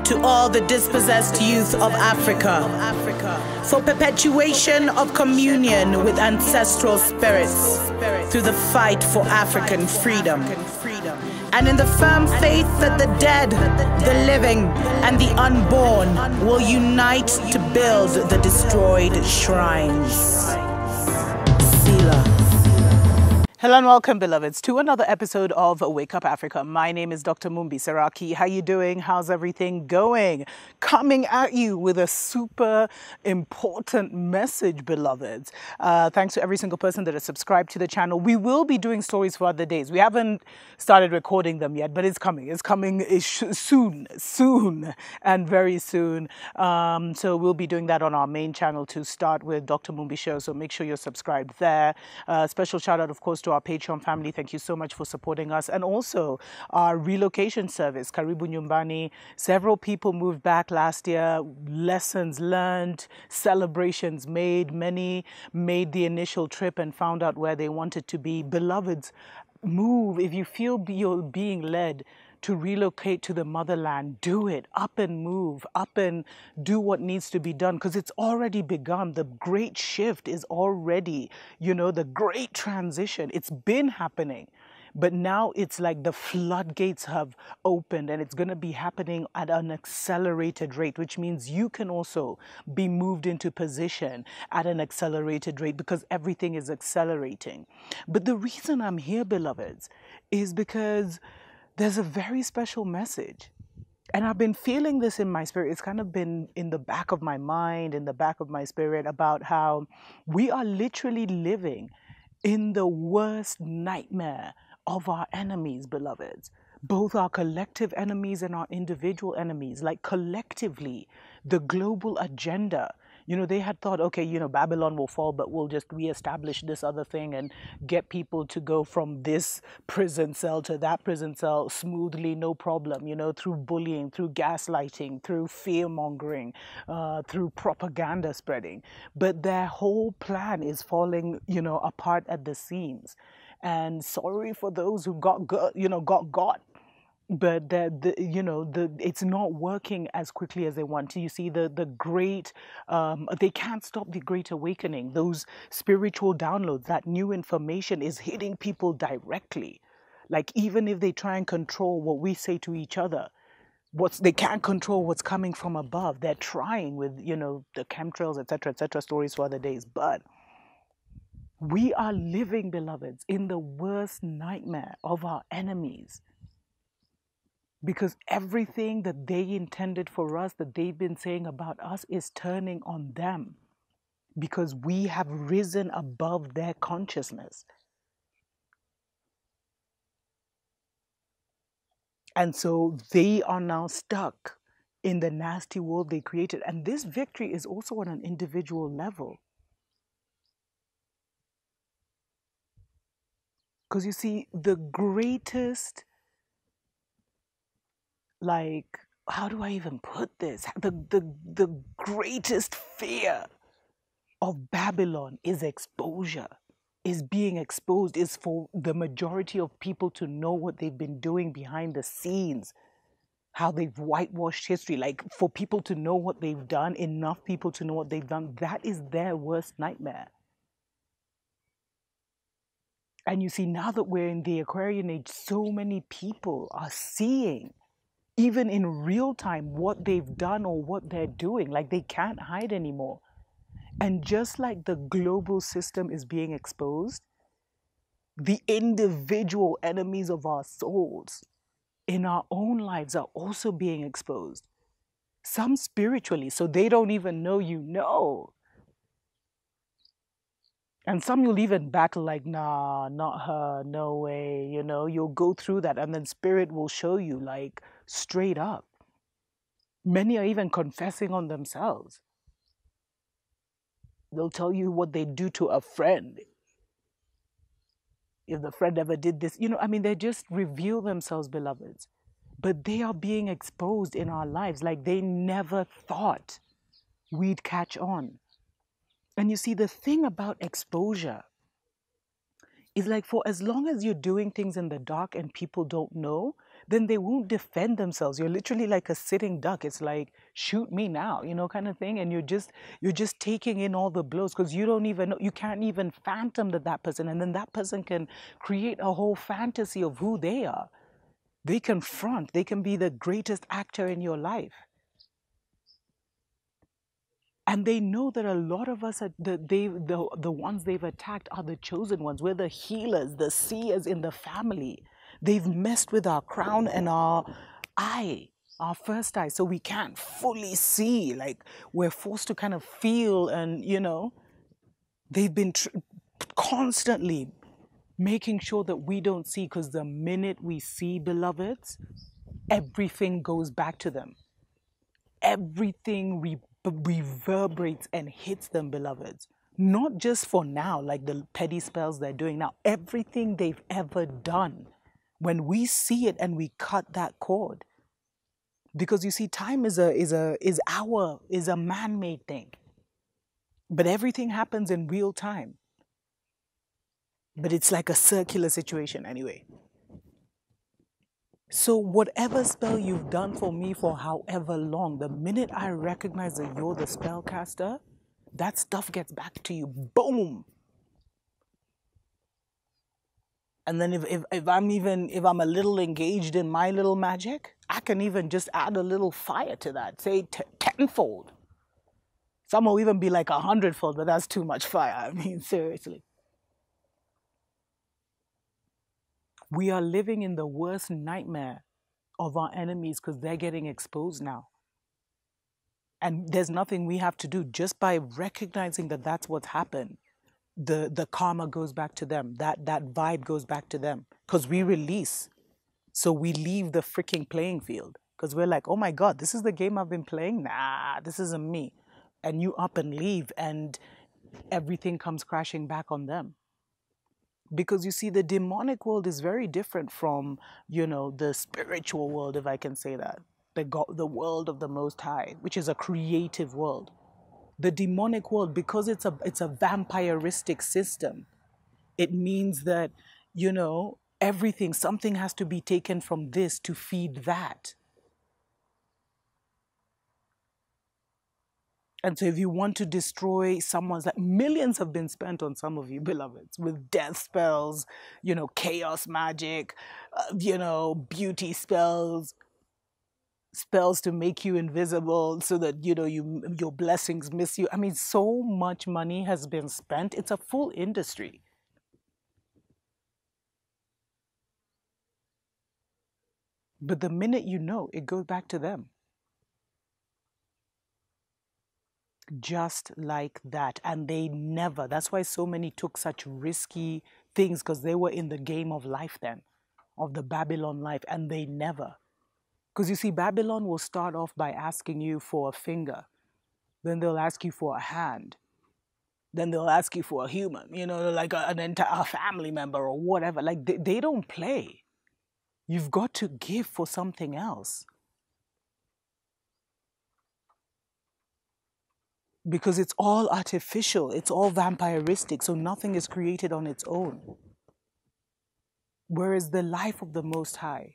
to all the dispossessed youth of Africa, for perpetuation of communion with ancestral spirits through the fight for African freedom, and in the firm faith that the dead, the living, and the unborn will unite to build the destroyed shrines. Selah. Hello and welcome, beloveds, to another episode of Wake Up Africa. My name is Dr. Mumbi Saraki. How you doing? How's everything going? Coming at you with a super important message, beloveds. Thanks to every single person that has subscribed to the channel. We will be doing stories for other days. We haven't started recording them yet, but it's coming. It's coming soon, and very soon. So we'll be doing that on our main channel to start with Dr. Mumbi Show. So make sure you're subscribed there. Special shout out, of course, to our Patreon family. Thank you so much for supporting us. And also our relocation service, Karibu Nyumbani. Several people moved back last year. Lessons learned, celebrations made. Many made the initial trip and found out where they wanted to be. Beloveds, move. If you feel you're being led to relocate to the motherland, do it. Up and move, up and do what needs to be done, because it's already begun. The great shift is already, the great transition. It's been happening, but now it's like the floodgates have opened, and it's going to be happening at an accelerated rate, which means you can also be moved into position at an accelerated rate, because everything is accelerating. But the reason I'm here, beloveds, is because there's a very special message. And I've been feeling this in my spirit. It's kind of been in the back of my mind, in the back of my spirit, about how we are literally living in the worst nightmare of our enemies, beloveds. Both our collective enemies and our individual enemies. Like collectively, the global agenda. They had thought, okay, Babylon will fall, but we'll just reestablish this other thing and get people to go from this prison cell to that prison cell smoothly, no problem, through bullying, through gaslighting, through fear-mongering, through propaganda spreading. But their whole plan is falling, apart at the seams. And sorry for those who got. But it's not working as quickly as they want to. You see, the great, they can't stop the great awakening. Those spiritual downloads, that new information is hitting people directly. Like, even if they try and control what we say to each other, they can't control what's coming from above. They're trying with, the chemtrails, etc., stories for other days. But we are living, beloveds, in the worst nightmare of our enemies. Because everything that they intended for us, that they've been saying about us, is turning on them. Because we have risen above their consciousness. And so they are now stuck in the nasty world they created. And this victory is also on an individual level. Because you see, the greatest, how do I even put this? The greatest fear of Babylon is exposure, is being exposed, is for the majority of people to know what they've been doing behind the scenes, how they've whitewashed history, for people to know what they've done, enough people to know what they've done. That is their worst nightmare. And you see, now that we're in the Aquarian age, so many people are seeing, even in real time, what they've done or what they're doing. They can't hide anymore. And just like the global system is being exposed, the individual enemies of our souls in our own lives are also being exposed. Some spiritually, so they don't even know. And some you'll even battle nah, not her, no way, you'll go through that, and then spirit will show you straight up. Many are even confessing on themselves. They'll tell you what they do to a friend. If the friend ever did this, they just reveal themselves, beloveds. But they are being exposed in our lives like they never thought we'd catch on. And you see, the thing about exposure is for as long as you're doing things in the dark and people don't know, then they won't defend themselves. You're literally like a sitting duck. It's like, shoot me now, you know, kind of thing. And you're just taking in all the blows because you don't even know, you can't even phantom that person. And then that person can create a whole fantasy of who they are. They can front, they can be the greatest actor in your life. And they know that a lot of us, are the ones they've attacked are the chosen ones. We're the healers, the seers in the family. They've messed with our crown and our eye, our first eye, so we can't fully see. Like, we're forced to kind of feel, and, you know, they've been constantly making sure that we don't see, because the minute we see, beloveds, everything goes back to them. Everything reverberates and hits them, beloveds. Not just for now, like the petty spells they're doing now. Everything they've ever done. When we see it and we cut that cord, because you see, time is a man-made thing, but everything happens in real time. But it's like a circular situation anyway. So whatever spell you've done for me for however long, the minute I recognize that you're the spellcaster, that stuff gets back to you. Boom! And then if I'm a little engaged in my little magic, I can even just add a little fire to that. Say tenfold. Some will even be like 100-fold, but that's too much fire. I mean, seriously. We are living in the worst nightmare of our enemies because they're getting exposed now. And there's nothing we have to do. Just by recognizing that that's what's happened, the karma goes back to them. That vibe goes back to them. Because we release. So we leave the freaking playing field. Because we're like, oh my God, this is the game I've been playing? Nah, this isn't me. And you up and leave, and everything comes crashing back on them. Because you see, the demonic world is very different from, you know, the spiritual world, if I can say that. The world of the Most High, which is a creative world. The demonic world, because it's a vampiristic system, it means that, you know, something has to be taken from this to feed that. And so if you want to destroy someone's life, millions have been spent on some of you, beloveds, with death spells, you know, chaos magic, you know, beauty spells, spells to make you invisible so that, you know, your blessings miss you. I mean, so much money has been spent. It's a full industry. But the minute you know, it goes back to them. Just like that. And they never, that's why so many took such risky things, because they were in the game of life then, of the Babylon life, and they never. Because you see, Babylon will start off by asking you for a finger, then they'll ask you for a hand, then they'll ask you for a human, you know, like an entire family member or whatever. Like they don't play. You've got to give for something else. Because it's all artificial, it's all vampiristic, so nothing is created on its own. Whereas the life of the Most High,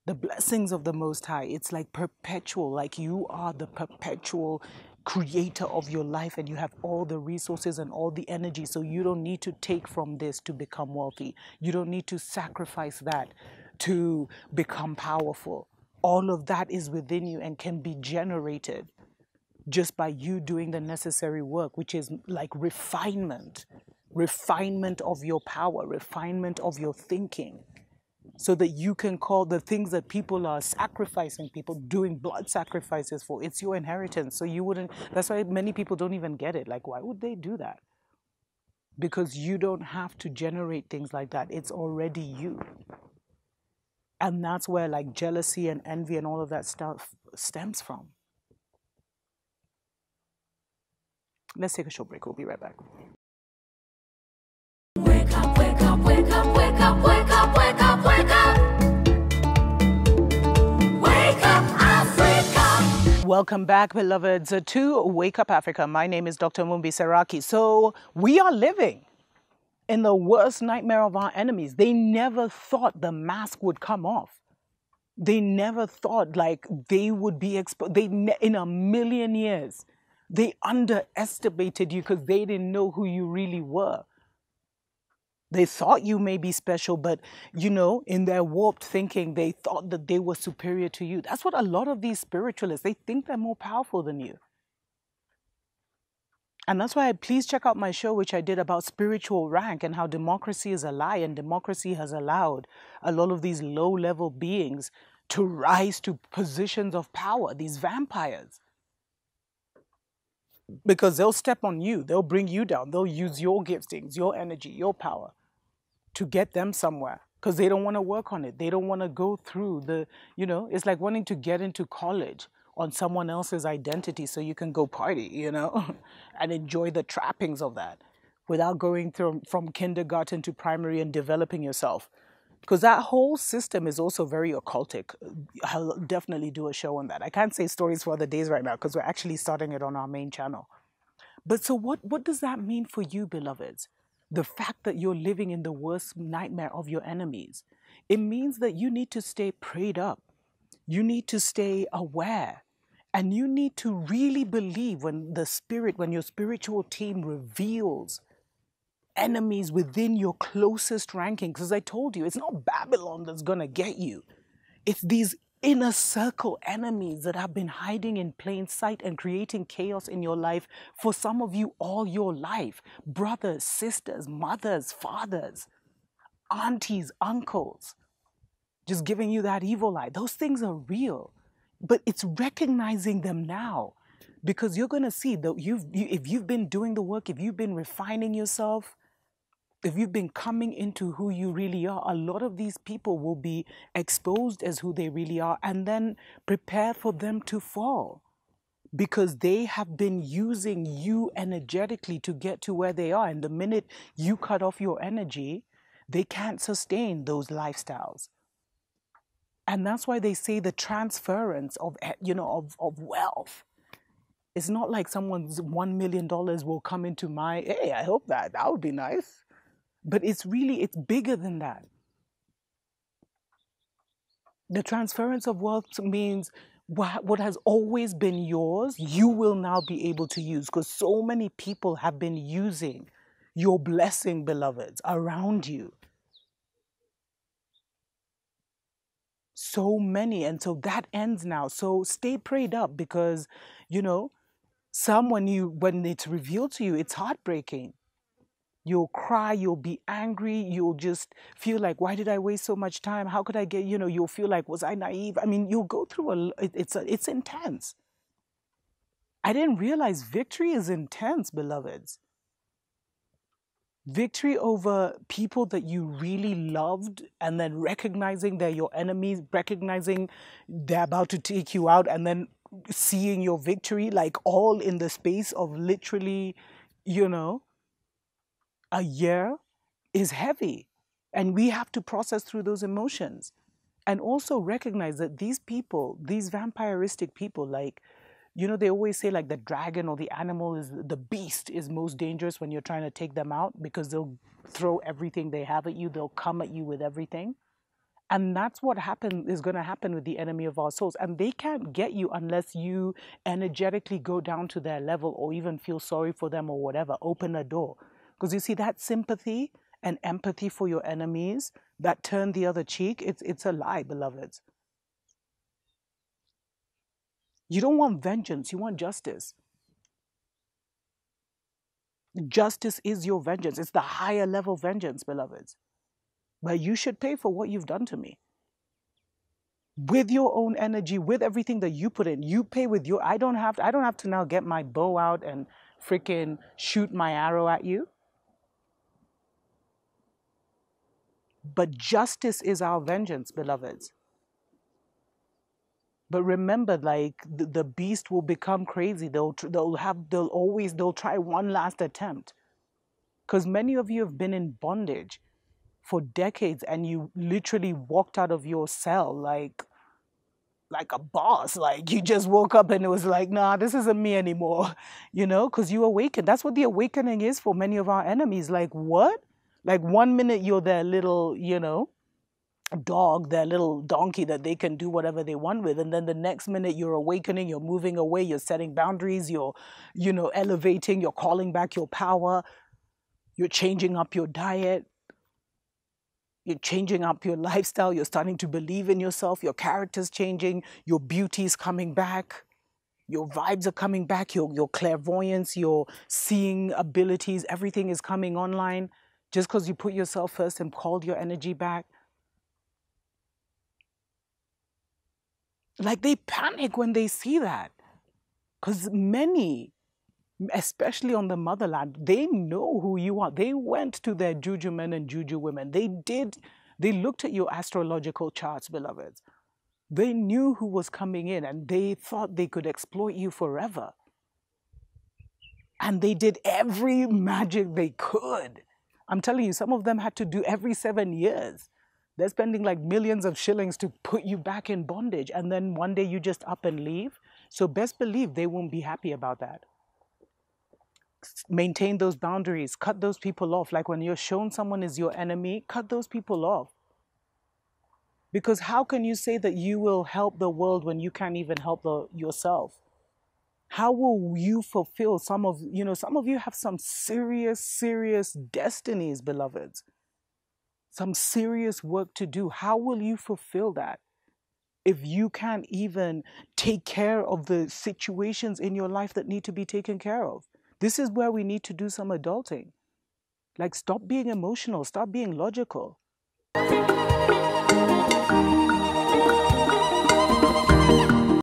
the blessings of the Most High, it's like perpetual, like you are the perpetual creator of your life, and you have all the resources and all the energy, so you don't need to take from this to become wealthy. You don't need to sacrifice that to become powerful. All of that is within you and can be generated just by you doing the necessary work, which is like refinement of your power, refinement of your thinking, so that you can call the things that people are sacrificing, people doing blood sacrifices for, it's your inheritance. So you wouldn't, that's why many people don't even get it. Like, why would they do that? Because you don't have to generate things like that. It's already you. And that's where like jealousy and envy and all of that stuff stems from. Let's take a short break. We'll be right back. Wake up, wake up, wake up, wake up, wake up, wake up, wake up. Wake up, Africa. Welcome back, beloveds, to Wake Up Africa. My name is Dr. Mumbi Saraki. So we are living in the worst nightmare of our enemies. They never thought the mask would come off. They never thought like they would be exposed. In a million years, they underestimated you because they didn't know who you really were. They thought you may be special, but in their warped thinking, they thought that they were superior to you. That's what a lot of these spiritualists, they think they're more powerful than you. And that's why please check out my show, which I did about spiritual rank and how democracy is a lie. And democracy has allowed a lot of these low-level beings to rise to positions of power, these vampires. Because they'll step on you, they'll bring you down, they'll use your giftings, your energy, your power to get them somewhere. Because they don't want to work on it. They don't want to go through it's like wanting to get into college on someone else's identity so you can go party, and enjoy the trappings of that without going through from kindergarten to primary and developing yourself. Because that whole system is also very occultic. I'll definitely do a show on that. I can't say stories for other days right now because we're actually starting it on our main channel. But so what does that mean for you, beloveds? The fact that you're living in the worst nightmare of your enemies. It means that you need to stay prayed up. You need to stay aware. And you need to really believe when your spiritual team reveals enemies within your closest ranking. Because I told you, it's not Babylon that's going to get you. It's these inner circle enemies that have been hiding in plain sight and creating chaos in your life for some of you all your life. Brothers, sisters, mothers, fathers, aunties, uncles, just giving you that evil eye. Those things are real, but it's recognizing them now, because you're going to see that if you've been doing the work, if you've been refining yourself, if you've been coming into who you really are, a lot of these people will be exposed as who they really are, and then prepare for them to fall, because they have been using you energetically to get to where they are. And the minute you cut off your energy, they can't sustain those lifestyles. And that's why they say the transference of wealth. It's not like someone's $1 million will come into my, hey, I hope that would be nice. But it's bigger than that. The transference of wealth means what has always been yours, you will now be able to use, because so many people have been using your blessing, beloveds, around you. So many. And so that ends now. So stay prayed up, because, when it's revealed to you, it's heartbreaking. You'll cry, you'll be angry, you'll just feel like, why did I waste so much time? How could I get, you'll feel like, was I naive? I mean, you'll go through it's intense. I didn't realize victory is intense, beloveds. Victory over people that you really loved, and then recognizing they're your enemies, recognizing they're about to take you out, and then seeing your victory, like all in the space of literally, a year, is heavy. And we have to process through those emotions. And also recognize that these people, these vampiristic people, like, they always say like the dragon or the animal the beast is most dangerous when you're trying to take them out, because they'll throw everything they have at you. They'll come at you with everything. And that's what is going to happen with the enemy of our souls. And they can't get you unless you energetically go down to their level, or even feel sorry for them or whatever. Open a door. Because you see, that sympathy and empathy for your enemies, that turn the other cheek, it's a lie, beloveds. You don't want vengeance, you want justice. Justice is your vengeance. It's the higher level vengeance, beloveds. But you should pay for what you've done to me. With your own energy, with everything that you put in, you pay with your, I don't have to now get my bow out and freaking shoot my arrow at you. But justice is our vengeance, beloveds. But remember, like, the beast will become crazy. They'll try one last attempt. Because many of you have been in bondage for decades, and you literally walked out of your cell like a boss. Like, you just woke up and it was like, nah, this isn't me anymore. Because you awakened. That's what the awakening is for many of our enemies. Like, what? Like, 1 minute you're their little, dog, their little donkey that they can do whatever they want with. And then the next minute you're awakening, you're moving away, you're setting boundaries, you're, elevating, you're calling back your power, you're changing up your diet, you're changing up your lifestyle, you're starting to believe in yourself, your character's changing, your beauty's coming back, your vibes are coming back, your clairvoyance, your seeing abilities, everything is coming online just because you put yourself first and called your energy back. Like, they panic when they see that, because many, especially on the motherland, they know who you are. They went to their juju men and juju women. They looked at your astrological charts, beloveds. They knew who was coming in, and they thought they could exploit you forever. And they did every magic they could. I'm telling you, some of them had to do every 7 years. They're spending like millions of shillings to put you back in bondage. And then one day you just up and leave. So best believe they won't be happy about that. Maintain those boundaries. Cut those people off. Like when you're shown someone is your enemy, cut those people off. Because how can you say that you will help the world when you can't even help yourself? How will you fulfill some of you have some serious, serious destinies, beloveds. Some serious work to do. How will you fulfill that if you can't even take care of the situations in your life that need to be taken care of? This is where we need to do some adulting. Like, stop being emotional, stop being logical.